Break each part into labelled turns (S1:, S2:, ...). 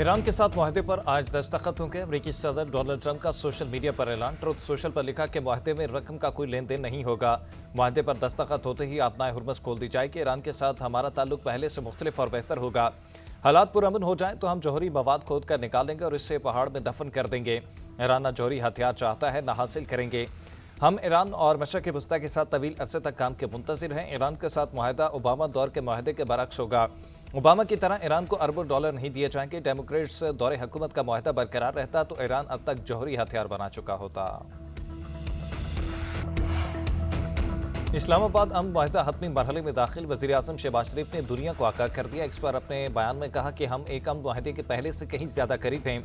S1: Iran के साथ मुआहदे पर आज दस्तखत होंगे। अमेरिकी सदर डोनाल्ड ट्रंप का सोशल मीडिया पर ऐलान। ट्रुथ सोशल पर लिखा कि मुआहदे में रकम का कोई लेन देन नहीं होगा। मुआहदे पर दस्तखत होते ही आबनाए हुर्मस खोल दी जाएगी। ईरान के साथ हमारा ताल्लुक पहले से मुख्तलिफ और बेहतर होगा। हालात पुरअमन हो जाए तो हम जौहरी मवाद खोद कर निकालेंगे और इससे पहाड़ में दफन कर देंगे। ईरान न जौहरी हथियार चाहता है न हासिल करेंगे। हम ईरान और मशरक़ वस्ता के साथ तवील अरसे तक काम के मुंतज़िर हैं। ईरान के साथ मुआहदा ओबामा दौर के मुआहदे के बरक्स होगा। ओबामा की तरह ईरान को अरबों डॉलर नहीं दिए जाएंगे। डेमोक्रेट्स दौरे हुकूमत का मुआहदा बरकरार रहता तो ईरान अब तक जौहरी हथियार बना चुका होता। इस्लामाबाद अमन मुआहदा हतमी मरहले में दाखिल। वज़ीर आज़म शहबाज शरीफ ने दुनिया को आगाह कर दिया। इस पर अपने बयान में कहा कि हम एक अमन मुआहदे के पहले से कहीं ज्यादा करीब हैं।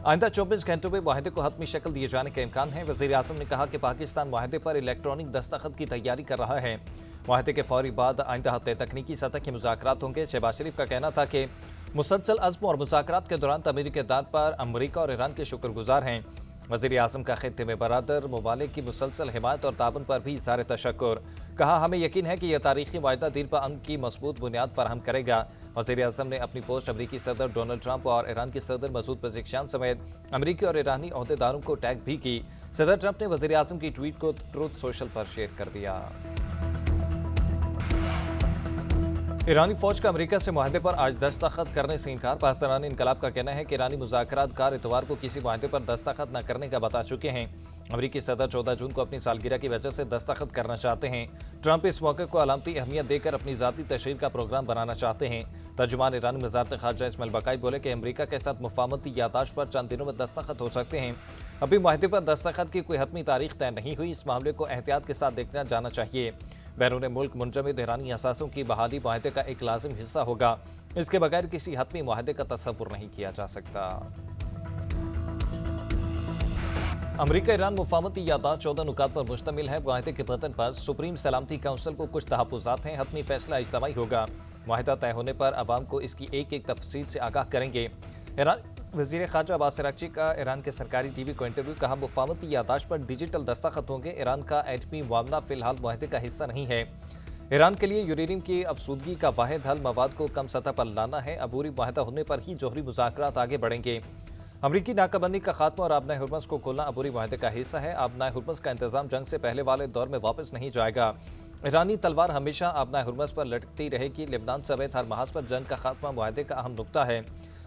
S1: आइंदा 24 घंटों में मुआहदे को हतमी शक्ल दिए जाने का इम्कान है। वज़ीर आज़म ने कहा कि पाकिस्तान मुआहदे पर इलेक्ट्रॉनिक दस्तखत की तैयारी कर रहा है। मुआहदे के फौरी बाद आइंदा हफ्ते तकनीकी सतह के मुज़ाकरात होंगे। शहबाज शरीफ का कहना था कि मुसलसल अज़्म और मुज़ाकरात के दौरान तमीरी किरदार पर अमरीका और ईरान के शुक्रगुजार हैं। वज़ीर आज़म का खित्ते में बरादर ममालिक की मुसलसल हिमायत और ताबन पर भी इज़हार तशक्कुर। कहा हमें यकीन है कि यह तारीखी मुआहदा दीन पर अमन की मजबूत बुनियाद फराहम करेगा। वज़ीर आज़म ने अपनी पोस्ट अमरीकी सदर डोनाल्ड ट्रंप और ईरान के सदर मसूद पेज़ेश्कियान समेत अमरीकी और ईरानी अहदेदारों को टैग भी की। सदर ट्रंप ने वज़ीर आज़म की ट्वीट को ट्रुथ सोशल पर शेयर कर दिया। ईरानी फौज का अमेरिका से मुआहदे पर आज दस्तखत करने से इनकार। पाकिस्तानी इनकलाब का कहना है कि ईरानी मुज़ाकरातकार इतवार को किसी मुआहदे पर दस्तखत न करने का बता चुके हैं। अमेरिकी सदर 14 जून को अपनी सालगिरह की वजह से दस्तखत करना चाहते हैं। ट्रंप इस मौके को अलामती अहमियत देकर अपनी ज़ाती तशहीर का प्रोग्राम बनाना चाहते हैं। तर्जुमान ईरानी वज़ारत ख़ारजा इस्माइल बकाई बोले कि अमेरिका के साथ मुफाहमती यादाश्त पर चंद दिनों में दस्तखत हो सकते हैं। अभी मुआहदे पर दस्तखत की कोई हतमी तारीख तय नहीं हुई। इस मामले को एहतियात के साथ देखना जाना चाहिए। बैरून मुल्क मुंजमद ईरानी असासों की बहाली मुआहदे का एक लाजिम हिस्सा होगा। इसके बगैर किसी हतमी मुआहदे का तसव्वुर नहीं किया जा सकता। अमरीका ईरान मुफाहमती यादाश्त 14 नुकात पर मुश्तमिल है। मुआहदे के बतन पर सुप्रीम सलामती काउंसिल को कुछ तहफ़्फ़ुज़ात हैं। हतमी फैसला इज्तिमाई होगा। मुआहदा तय होने पर अवाम को इसकी एक एक तफसील से आगाह करेंगे। ईरान वज़ीर ख़ारजा अब्बास अराग़ची का ईरान के सरकारी टीवी को इंटरव्यू। कहा मुफाहमती यादाश्त पर डिजिटल दस्तखत होंगे। ईरान का एटमी मामला फिलहाल मुआहदे का हिस्सा नहीं है। ईरान के लिए यूरेनियम की अफसूदगी का वाहिद हल मवाद को कम सतह पर लाना है। अबूरी मुआहदा होने पर ही जौहरी मुज़ाकरात आगे बढ़ेंगे। अमरीकी नाकाबंदी का खात्मा और आबनाए हुर्मस को खोलना अबूरी मुआहदे का हिस्सा है। आबनाए हुर्मस का इंतजाम जंग से पहले वाले दौर में वापस नहीं जाएगा। ईरानी तलवार हमेशा आबनाए हुर्मस पर लटकती रहेगी। लेबनान समेत हर महाज पर जंग का खात्मा मुआहदे का अहम नुक्ता है।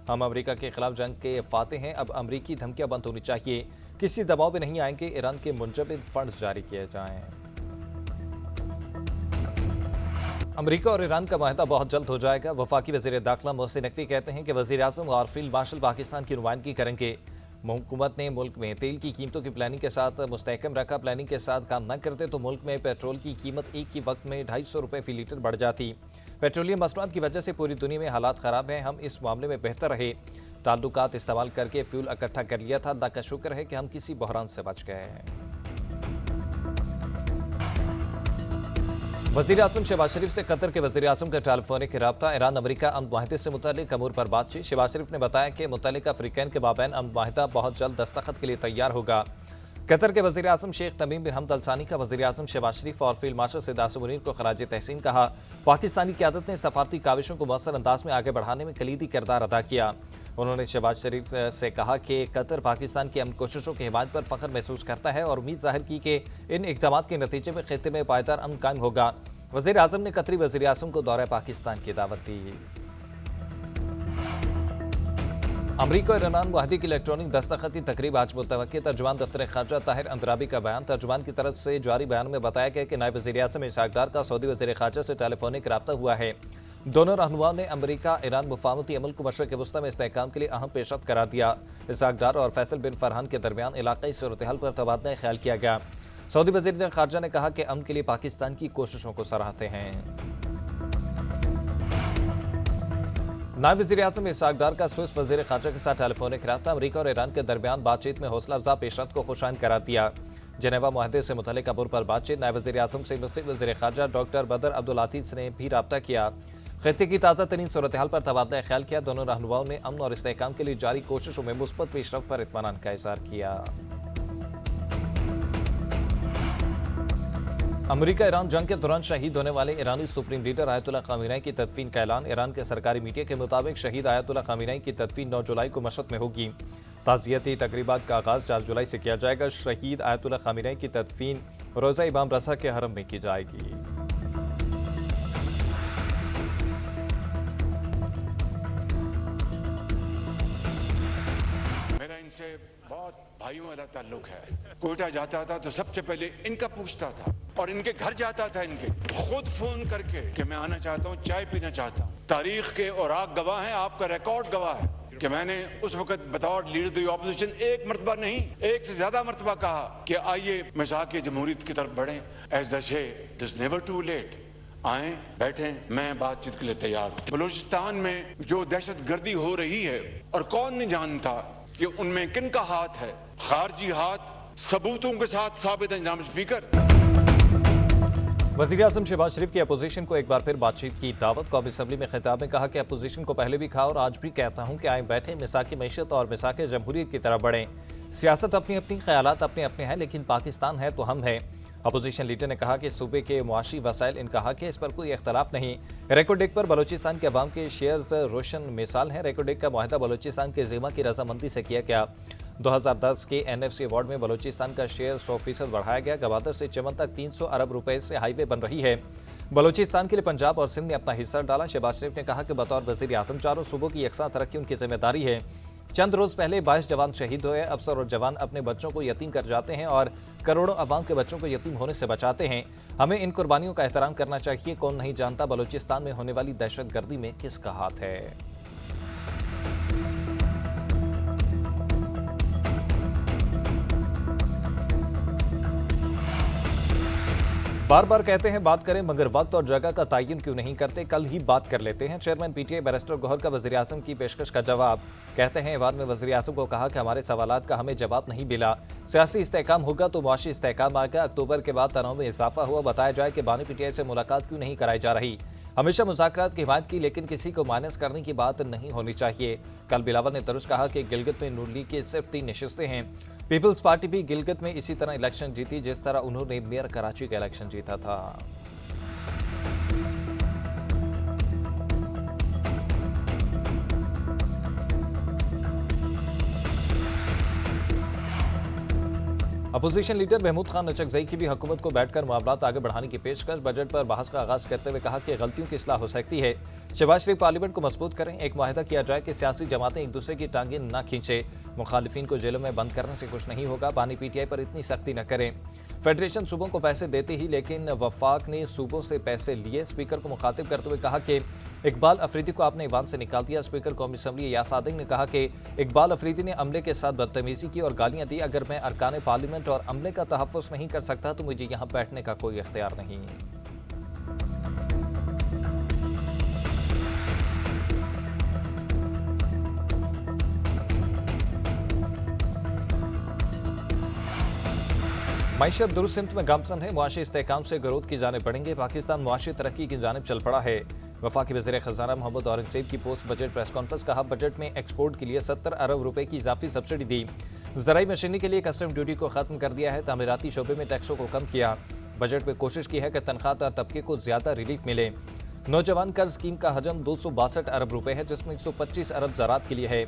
S1: हम अमेरिका के खिलाफ जंग के फाते हैं। अब अमरीकी धमकियां बंद होनी चाहिए। किसी दबाव में नहीं आएंगे। ईरान के मुंजमद फंड जारी किए जाएं। अमरीका और ईरान का मुआहदा बहुत जल्द हो जाएगा। वफाकी वज़ीर दाखिला मोहसिन नकवी कहते हैं कि वज़ीर आज़म और फील्ड मार्शल पाकिस्तान की नुमाइंदगी करेंगे। हुकूमत ने मुल्क में तेल की कीमतों की प्लानिंग के साथ मुस्तहकम रखा। प्लानिंग के साथ काम न करते तो मुल्क में पेट्रोल की कीमत एक ही वक्त में 250 रुपये फी लीटर बढ़ जाती। पेट्रोलियम मसनूआत की वजह से पूरी दुनिया में हालात ख़राब हैं। हम इस मामले में बेहतर रहे। ताल्लुकात इस्तेमाल करके फ्यूल इकट्ठा कर लिया था। अल्लाह का शुक्र है कि हम किसी बहरान से बच गए हैं। वज़ीर आज़म शहबाज शरीफ से कतर के वज़ीर आज़म का टेलीफोनिक राब्ता। ईरान अमरीका अमन मुआहदे से मुतल्लिक़ अमूर पर बातचीत। शहबाज शरीफ ने बताया कि मुतल्लिक़ा फ़रीक़ैन के माबैन अमन मुआहदा बहुत जल्द दस्तखत के लिए तैयार होगा। कतर के वज़ीर आज़म शेख तमीम बिन हमद अल सानी का वज़ीर आज़म शहबाज शरीफ और फील्ड मार्शल सिद्दार्थ मुनीर को खराज तहसीन कहा। पाकिस्तानी क़यादत ने सफारती काविशों को मौसर अंदाज में आगे बढ़ाने में कलीदी किरदार अदा किया। उन्होंने शहबाज शरीफ से कहा कि कतर पाकिस्तान की अमन कोशिशों की हिमायत पर फ़ख्र महसूस करता है और उम्मीद ज़ाहिर की कि इन इक़दामात के नतीजे में ख़ित्ते में पायदार अमन कायम होगा। वज़ीर आज़म ने कतरी वज़ीर आज़म को दौरे पाकिस्तान की दावत दी। अमरीका और ईरान मुआहदे की इलेक्ट्रॉनिक दस्तखती तकरीब आज मुतवक्किल। तर्जुमान दफ्तर ख़ारजा ताहिर अंद्राबी का बयान। तर्जुमान की तरफ से जारी बयान में बताया गया कि नायब वज़ीर आज़म इसहाक़ डार का सऊदी वज़ीर ख़ारजा से टेलीफोनिक राब्ता हुआ है। दोनों रहनुमाओं ने अमरीका ईरान मुफाहमती अमल को मशरक़ वस्ता में इस्तेहकाम के लिए अहम पेशरफ्त करार दिया। इसहाक़ डार और फैसल बिन फरहान के दरमियान इलाक़ाई सूरत हाल पर तबादला ख्याल किया गया। सऊदी वज़ीर ख़ारजा ने कहा कि अमन के लिए पाकिस्तान की कोशिशों को सराहते हैं। नायब वज़ीर आज़म इसहाक़ डार का स्विस वज़ीर ख़ारजा के साथ टेलीफोनिक राब्ता। अमरीका और ईरान के दरमियान बातचीत में हौसला अफ़ज़ा पेशरफ्त को खुशाइन करार दिया। जनेवा मुआहदे से मुतल्लिक़ अमूर पर बातचीत। नायब वज़ीर आज़म से मिस्र वज़ीर ख़ारजा डॉक्टर बदर अब्दुल आतीस ने भी राब्ता किया। ख़ित्ते की ताज़ा तरीन सूरत हाल पर तबादला ख्याल किया। दोनों रहनुमाओं ने अमन और इस्तेहकाम के लिए जारी कोशिशों में मुस्बत पेशरफ्त पर इत्मीनान का इज़हार किया। अमेरिका ईरान जंग के दौरान शहीद होने वाले ईरानी सुप्रीम लीडर आयतुल्लाह खामेनी की तदफीन का ऐलान। ईरान के सरकारी मीडिया के मुताबिक शहीद आयतुल्लाह खामेनी की तदफीन 9 जुलाई को मशहद में होगी। ताज़ियती तकरीबात का आगाज 4 जुलाई से किया जाएगा। शहीद आयतुल्लाह खामेनी की तदफीन रोज़ा इमाम रज़ा के हरम में की जाएगी।
S2: मेरा इनसे बहुत भाइयों वाला ताल्लुक है। कोयटा जाता था तो सबसे पहले इनका पूछता था और इनके घर जाता था, इनके खुद फोन करके कि मैं आना चाहता हूँ, चाय पीना चाहता हूँ। तारीख के और आग गवाह है, आपका रिकॉर्ड गवाह है कि मैंने उस वक्त बतौर लीडर दी ऑपोजिशन एक मरतबा नहीं, एक से ज्यादा मरतबा कहा कि आइए मिज़ाक़ जमहूरियत की तरफ बढ़ें। As it is never too late. आए, बैठे, मैं बातचीत के लिए तैयार हूँ। बलूचिस्तान में जो दहशत गर्दी हो रही है और कौन नहीं जानता कि उनमें किन का हाथ है, खारजी हाथ सबूतों के साथ साबित है। जनाब स्पीकर,
S1: वज़ीर आज़म शहबाज शरीफ की अपोजिशन को एक बार फिर बातचीत की दावत। कौमी असम्बली में खिताब में कहा कि अपोजिशन को पहले भी कहा और आज भी कहता हूँ कि आए, बैठे, मिसाक़ मईशत और मिसाक़ जमहूरियत की तरफ बढ़ें। सियासत अपनी अपनी, ख़यालात अपने अपने हैं, लेकिन पाकिस्तान है तो हम हैं। अपोजिशन लीडर ने कहा कि सूबे के मुआशी वसाइल इनका हक है, इस पर कोई इख्तलाफ नहीं। रेकोडेक पर बलूचिस्तान के अवाम के शेयर्स रोशन मिसाल हैं। रेकोडेक का मुआहदा बलूचिस्तान के ज़िमा की रजामंदी से किया गया। 2010 के NFC अवार्ड में बलूचिस्तान का शेयर 100% बढ़ाया गया। गवादर से चमन तक 300 अरब रुपए से हाईवे बन रही है। बलूचिस्तान के लिए पंजाब और सिंध ने अपना हिस्सा डाला। शहबाज शरीफ ने कहा कि बतौर वज़ीर आज़म चारों सूबों की यकसा तरक्की उनकी जिम्मेदारी है। चंद रोज पहले 22 जवान शहीद हुए। अफसर और जवान अपने बच्चों को यतीम कर जाते हैं और करोड़ों अवाम के बच्चों को यतीम होने से बचाते हैं। हमें इन कुर्बानियों का एहतराम करना चाहिए। कौन नहीं जानता बलूचिस्तान में होने वाली दहशतगर्दी में किसका हाथ है। बार बार कहते हैं बात करें, मगर वक्त और जगह का तयन क्यों नहीं करते। कल ही बात कर लेते हैं। चेयरमैन PTI बैरिस्टर गौहर का वज़ीर आज़म की पेशकश का जवाब। कहते हैं बाद में वज़ीर आज़म को कहा कि हमारे सवालात का हमें जवाब नहीं मिला। सियासी इस्तेहकाम होगा तो मुआशी इस्तेहकाम आएगा। अक्टूबर के बाद तनाव में इजाफा हुआ। बताया जाए कि बानी PTI से मुलाकात क्यों नहीं कराई जा रही। हमेशा मुज़ाकरात की हिमायत की, लेकिन किसी को माइनस करने की बात नहीं होनी चाहिए। कल बिलावल ने तरुज कहा कि गिलगित में नून लीग की सिर्फ 3 नशिस्तें हैं। पीपल्स पार्टी भी गिलगित में इसी तरह इलेक्शन जीती जिस तरह उन्होंने मेयर कराची का इलेक्शन जीता था। अपोजिशन लीडर महमूद खान नचकजई की भी हुकूमत को बैठकर मामलात आगे बढ़ाने की पेशकश। बजट पर बहस का आगाज करते हुए कहा कि गलतियों की इस्लाह हो सकती है। शहबाज शरीफ पार्लियामेंट को मजबूत करें। एक मुआहदा किया जाए कि सियासी जमातें एक दूसरे की टांगें न खींचे। मुखालिफिन को जेलों में बंद करने से कुछ नहीं होगा। बानी PTI पर इतनी सख्ती न करें। फेडरेशन सूबों को पैसे देते ही, लेकिन वफाक ने सूबों से पैसे लिए। स्पीकर को मुखातिब करते हुए कहा कि इकबाल अफरीदी को आपने ईवान से निकाल दिया। स्पीकर कौमी असम्बली यास आदिग ने कहा कि इकबाल अफरीदी ने अमले के साथ बदतमीजी की और गालियां दी। अगर मैं अरकान पार्लियामेंट और अमले का तहफ़्फ़ुज़ नहीं कर सकता तो मुझे यहाँ बैठने का कोई इख्तियार नहीं। मईशत दुरुस्त सिमत में गामजन है। मुआशी इस्तेहकाम से ग्रोथ की जानिब बढ़ेंगे। पाकिस्तान मुआशी तरक्की की जानिब चल पड़ा है। वफाकी वज़ीर ख़ज़ाना मोहम्मद औरंगज़ेब की पोस्ट बजट प्रेस कॉन्फ्रेंस। कहा बजट में एक्सपोर्ट के लिए 70 अरब रुपए की इजाफी सब्सिडी दी। ज़राई मशीनरी के लिए कस्टम ड्यूटी को खत्म कर दिया है। तामीराती शोबे में टैक्सों को कम किया। बजट में कोशिश की है कि तनख्वाहदार तबके को ज्यादा रिलीफ मिले। नौजवान कर्ज स्कीम का हजम 262 अरब रुपए है, जिसमें 125 अरब ज़राअत के लिए है।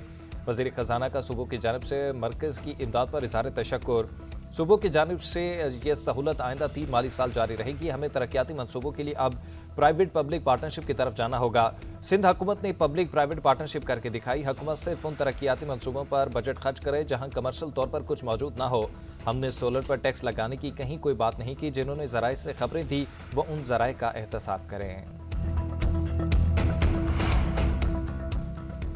S1: वज़ीर ख़ज़ाना का सूबों की जानिब से मरकज़ की इमदाद पर इज़हार तशक्कुर। सूबों की जानिब से ये सहूलत आइंदा 3 माली साल जारी रहेगी। हमें तरक्याती मनसूबों के लिए अब प्राइवेट पब्लिक पार्टनरशिप की तरफ जाना होगा। सिंध हुकूमत ने पब्लिक प्राइवेट पार्टनरशिप करके दिखाई। हुकूमत सिर्फ उन तरक्याती मनसूबों पर बजट खर्च करे जहां कमर्शियल तौर पर कुछ मौजूद ना हो। हमने सोलर पर टैक्स लगाने की कहीं कोई बात नहीं की। जिन्होंने ज़राए से खबरें दी वो उन ज़राए का एहतसाब करें।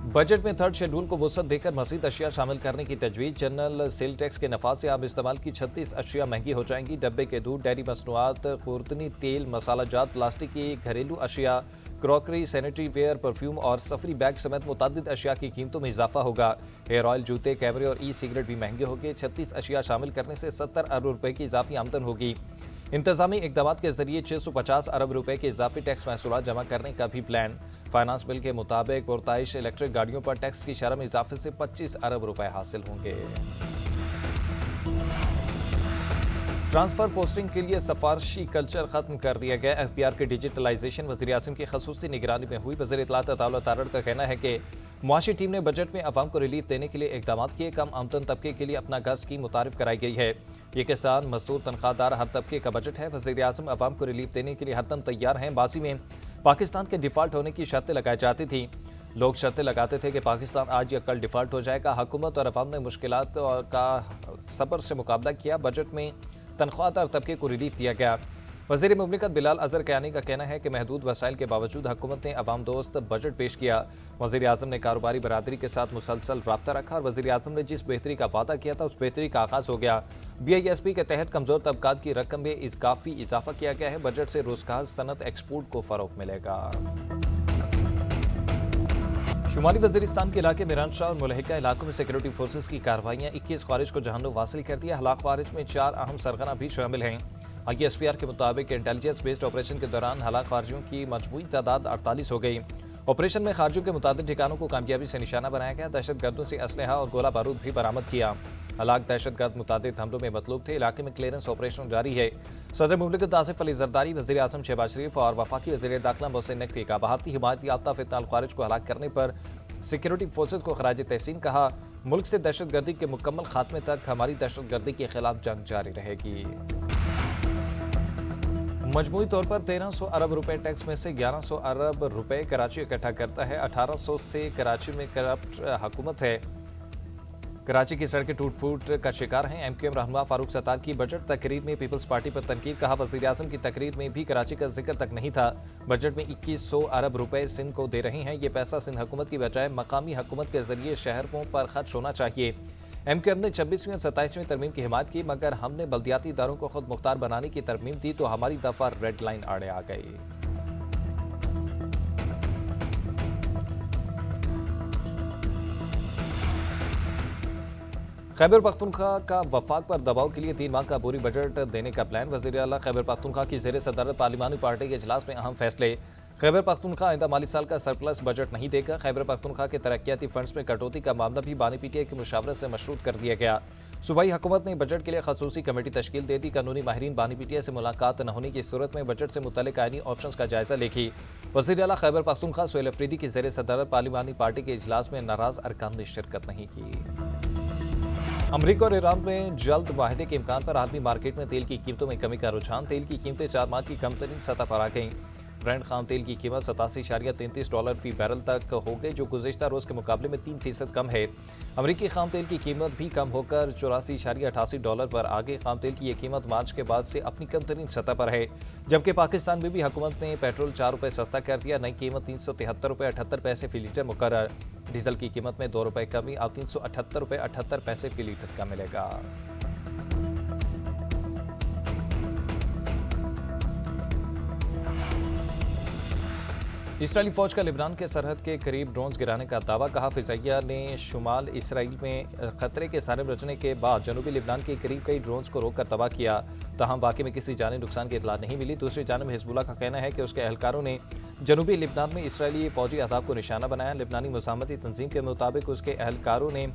S1: बजट में 3rd शेड्यूल को वसअत देकर मज़ीद अशिया शामिल करने की तजवीज़। जनरल सेल टैक्स के नफाज से आम इस्तेमाल की 36 अशिया महंगी हो जाएंगी। डब्बे के दूध, डेयरी मसनूआत, खुर्दनी तेल, मसाला जात, प्लास्टिक की घरेलू अशिया, क्रॉकरी, सैनिटरी वेयर, परफ्यूम और सफरी बैग समेत मुतअद्दिद अशिया की कीमतों में इजाफा होगा। हेयर ऑयल, जूते, कैमरे और सिगरेट भी महंगे होंगे। 36 अशिया शामिल करने से 70 अरब रुपए की इजाफी आमदन होगी। इंतजामी इकदाम के जरिए 650 अरब रुपए के इजाफी टैक्स महसूल जमा करने का भी प्लान। फाइनेंस बिल के मुताबिक पुरताइश इलेक्ट्रिक गाड़ियों पर टैक्स की शरह में इजाफे से 25 अरब रुपए हासिल होंगे। ट्रांसफर पोस्टिंग के लिए सिफारशी कल्चर खत्म कर दिया गया। एफबीआर के डिजिटलाइजेशन वज़ीर आज़म की खसूसी निगरानी में हुई। वज़ीर इत्तलात अताउल्लाह तारड़ का कहना है कि मुआशी टीम ने बजट में अवाम को रिलीफ देने के लिए इकदाम किए। कम आमदन तबके के लिए अपना गज स्कीम मुतारिफ कराई गई है। ये किसान, मजदूर, तनख्वाहदार हर तबके का बजट है। वज़ीर आज़म अवाम को रिलीफ देने के लिए हरदम तैयार हैं। माजी में पाकिस्तान के डिफॉल्ट होने की शर्तें लगाई जाती थी। लोग शर्तें लगाते थे कि पाकिस्तान आज या कल डिफॉल्ट हो जाएगा। हुकूमत और अवाम ने मुश्किलात का सब्र से मुकाबला किया। बजट में तनख्वाहदार तबके को रिलीफ दिया गया। वज़ीर मुमलिकत बिलाल अज़हर कयानी का कहना है कि महदूद वसाइल के बावजूद हुकूमत ने अवाम दोस्त बजट पेश किया। वज़ीर आज़म ने कारोबारी बरादरी के साथ मुसलसल राब्ता रखा और वज़ीर आज़म ने जिस बेहतरी का वादा किया था उस बेहतरी का आगाज़ हो गया। BISP के तहत कमज़ोर तबकात की रकम में काफ़ी इजाफा किया गया है। बजट से रोजगार, सनत, एक्सपोर्ट को फ़रोग़ मिलेगा। शुमाली वज़ीरिस्तान के इलाके मिरानशाह और मुलहिका इलाकों में सिक्योरिटी फोर्सेस की कार्रवाइयाँ 21 ख्वारिज को जहन्नुम वासिल कर दिया। हलाक ख्वारिज में 4 अहम सरगना भी शामिल हैं। ISPR के मुताबिक इंटेलिजेंस बेस्ड ऑपरेशन के दौरान हलाक ख्वारिजों की मजमूई तादाद 48 हो गई। ऑपरेशन में खारजियों के मुताबिक ठिकानों को कामयाबी से निशाना बनाया गया। दहशतगर्दों से असलहा और गोला बारूद भी बरामद किया। हलाक दहशतगर्द मुतादिद हमलों में मतलूब थे। इलाके में क्लियरेंस ऑपरेशन जारी है। सदर मुमलिकत आसिफ अली जरदारी, वज़ीर आज़म शहबाज शरीफ और वफाकी वज़ीर दाखिला मोहसिन नकवी का भारतीय हिमायत याफ्ता फितनाल ख्वारिज को हलाक करने पर सिक्योरिटी फोर्सेस को खराज तहसीन कहा। मुल्क से दहशतगर्दी के मुकम्मल खात्मे तक हमारी दहशतगर्दी के खिलाफ जंग जारी रहेगी। मजमूई तौर पर 1300 अरब रुपए टैक्स में से 1100 अरब रुपए कराची इकट्ठा करता है। 1800 से कराची में करप्ट हुकूमत है। कराची की सड़कें टूट फूट का शिकार हैं। MQM रहनुमा फारूक सत्तार की बजट तकरीर में पीपल्स पार्टी पर तनकीद। कहा वज़ीर आज़म की तकरीर में भी कराची का जिक्र तक नहीं था। बजट में 2100 अरब रुपए सिंध को दे रही हैं। ये पैसा सिंध हुकूमत की बजाय मकामी हुकूमत के जरिए शहरों पर खर्च होना चाहिए। MQM ने 26वीं और 27वीं तरमीम की हिमायत की, मगर हमने बल्दियाती इदारों को खुद मुख्तार बनाने की तरमीम दी तो हमारी दफा रेड लाइन आड़े आ गई। खैबर पख्तूनख्वा का वफाक पर दबाव के लिए 3 माह का पूरी बजट देने का प्लान। वज़ीर आला खैबर पख्तूनख्वा की ज़ेर सदारत पार्लिमानी पार्टी के इजलास में अहम फैसले। खैबर पख्तूनख्वा आइंदा माली साल का सरप्लस बजट नहीं देगा। खैबर पख्तूनख्वा के तरक्याती फंड्स में कटौती का मामला भी बानी PTI की मुशावरत से मशरूत कर दिया गया। सूबाई हुकूमत ने बजट के लिए खसूसी कमेटी तश्कील दे दी। कानूनी माहिरीन बानी PTI से मुलाकात न होने की सूरत में बजट से मुतल्लिक आईनी ऑप्शंस का जायजा लेगी। वज़ीर आला खैबर पख्तूनख्वा सुहेल अफरीदी की ज़ेर सदारत पार्लिमानी पार्टी के इजलास में नाराज अरकान ने शिरकत नहीं की। अमरीका और ईरान में जल्द मुआहदे के इम्कान पर आलमी मार्केट में तेल की कीमतों में कमी का रुझान। तेल की कीमतें 4 माह की कम तरीन सतह पर आ गईं। ब्रेंट खाम तेल की कीमत $87.33 फी बैरल तक हो गई, जो गुज़िश्ता रोज़ के मुकाबले में 3% कम है। अमरीकी खाम तेल की कीमत भी कम होकर $84.88 पर आ गई। खाम तेल की ये कीमत मार्च के बाद से अपनी कम तरीन सतह पर है। जबकि पाकिस्तान में भी हुकूमत ने पेट्रोल 4 रुपये सस्ता कर दिया। नई कीमत $373.78 फी लीटर मुकर्रर। डीजल की कीमत में 2 रुपये कमी, अब $378.78 फी लीटर का मिलेगा। इसराइली फौज का लिबनान के सरहद के करीब ड्रोन्स गिराने का दावा। कहा फिजाइया ने शुमाल इसराइल में खतरे के सारे रचने के बाद जनूबी लिबनान के करीब कई ड्रोन्स को रोककर तबाह किया। तहम वाक़े में किसी जानी नुकसान की इतला नहीं मिली। दूसरी जानब हिजबुल्लाह का कहना है कि उसके एहलकारों ने जनूबी लिबनान में इसराइली फौजी अहदाफ को निशाना बनाया। लिबनानी मुज़ाहमती तंजीम के मुताबिक उसके एहलकारों ने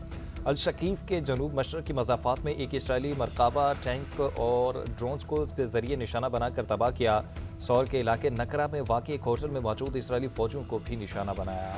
S1: अल-शकीफ के जनूब मशरक़ की मज़ाफ़ात में एक इसराइली मरकाबा टैंक और ड्रोन्स को के जरिए निशाना बनाकर तबाह किया। सौर के इलाके नकरा में वाक़ एक होटल में मौजूद इसराइली फ़ौजियों को भी निशाना बनाया।